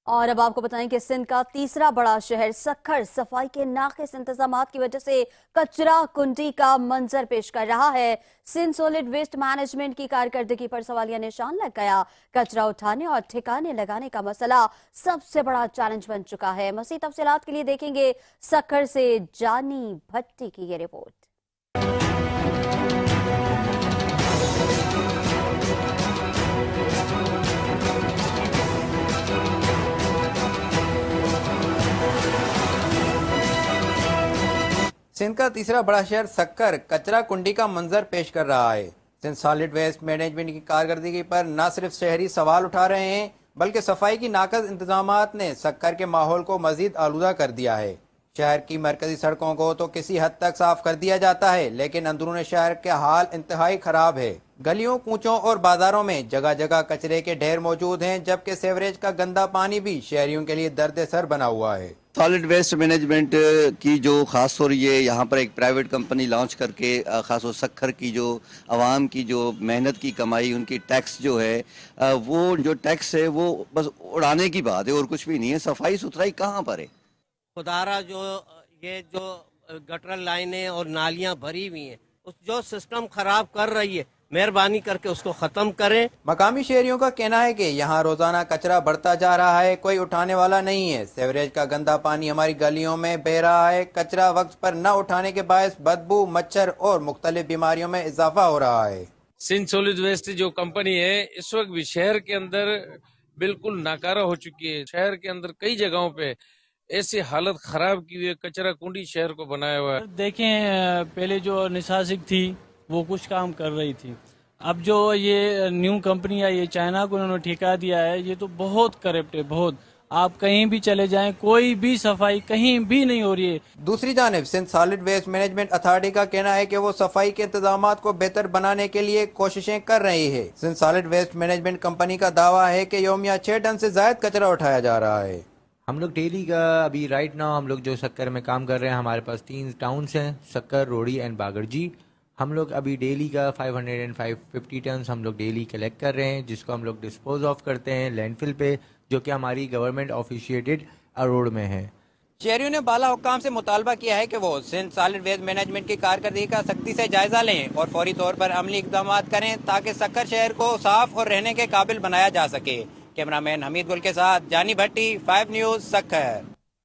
اور اب آپ کو بتائیں کہ سندھ کا تیسرا بڑا شہر سکھر صفائی کے ناقص انتظامات کی وجہ سے کچرا کنڈی کا منظر پیش کر رہا ہے۔ سندھ سولڈ ویسٹ مینجمنٹ کی کارکردگی پر سوالیہ نشان لگ گیا۔ کچرا اٹھانے اور ٹھکانے لگانے کا مسئلہ سب سے بڑا چیلنج بن چکا ہے۔ مزید تفصیلات کے لیے دیکھیں گے سکھر سے جانی بھٹی کی یہ رپورٹ۔ سندھ کا تیسرا بڑا شہر سکھر کچرا کنڈی کا منظر پیش کر رہا ہے۔ سندھ سالڈ ویسٹ مینجمنٹ کی کارکردگی پر نہ صرف شہری سوال اٹھا رہے ہیں بلکہ صفائی کی ناقص انتظامات نے سکھر کے ماحول کو مزید آلودہ کر دیا ہے۔ شہر کی مرکزی سڑکوں کو تو کسی حد تک صاف کر دیا جاتا ہے لیکن اندرون شہر کا حال انتہائی خراب ہے۔ گلیوں کوچوں اور بازاروں میں جگہ جگہ کچرے کے ڈھیر موجود ہیں جبکہ سیوریج کا گندا پانی بھی شہریوں کے لیے درد سر بنا ہوا ہے۔ سالڈ ویسٹ مینجمنٹ کی جو خاص طور یہ یہاں پر ایک پرائیویٹ کمپنی لانچ کر کے خاص طور سکھر کی جو عوام کی جو محنت کی کمائی ان کی ٹیکس جو ہے وہ جو ٹیکس ہے وہ بس اڑانے کی بات ہے اور کچھ بھی نہیں ہے۔ صفائی ستھرائی کہاں پر ہے؟ خدارہ یہ جو گٹر لائنیں اور نالیاں بھری ہوئی ہیں اس جو سسٹم خراب کر رہی ہے مہربانی کر کے اس کو ختم کریں۔ مقامی شہریوں کا کہنا ہے کہ یہاں روزانہ کچرا بڑھتا جا رہا ہے، کوئی اٹھانے والا نہیں ہے۔ سیوریج کا گندا پانی ہماری گلیوں میں بہہ رہا ہے۔ کچرا وقت پر نہ اٹھانے کے باعث بدبو، مچھر اور مختلف بیماریوں میں اضافہ ہو رہا ہے۔ سندھ سولڈ ویسٹ جو کمپنی ہے اس وقت بھی شہر کے اندر بالکل ناکارہ ہو چکی ہے۔ شہر کے اندر کئی جگہوں پہ ایسی حالت خراب کی ہوئی ہے، کچرا کنڈی شہر کو بنایا ہوا ہے۔ دیکھیں پہلے جو نساسک تھی وہ کچھ کام کر رہی تھی، اب جو یہ نیو کمپنی ہے یہ چائنا کو انہوں نے ٹھیکا دیا ہے، یہ تو بہت کرپٹ ہے، بہت۔ آپ کہیں بھی چلے جائیں کوئی بھی صفائی کہیں بھی نہیں ہو رہی ہے۔ دوسری جانب Sindh solid waste management authority کا کہنا ہے کہ وہ صفائی کے انتظامات کو بہتر بنانے کے لیے کوششیں کر رہی ہے۔ Sindh solid waste management company کا دعویٰ ہے کہ یومیہ 6 ٹن سے زائد کچرا اٹھایا جا رہا ہے۔ ہم لوگ ڈیلی کا ابھی رائٹ ناؤ ہم لوگ جو سکر میں کام کر رہے ہیں، ہمارے پاس 3 ٹاؤنز ہیں، سکر، روڑی اینڈ باگرجی۔ ہم لوگ ابھی ڈیلی کا 550 ٹنز ہم لوگ ڈیلی کلیکٹ کر رہے ہیں جس کو ہم لوگ ڈسپوز آف کرتے ہیں لینڈ فل پہ، جو کہ ہماری گورنمنٹ آفیشیٹڈ روڈ میں ہے۔ شہریوں نے بالا حکام سے مطالبہ کیا ہے کہ وہ سندھ سالڈ ویسٹ مینجمنٹ کی کارکردگی کا سختی سے جائزہ لیں اور فوری طور پر عملی اقدامات کریں تاکہ سکھر شہر کو صاف اور رہنے کے قابل بنایا جا سکے۔ کیمرہ مین حمید گل کے ساتھ جانی بھٹی، 5 نیوز، سکھر۔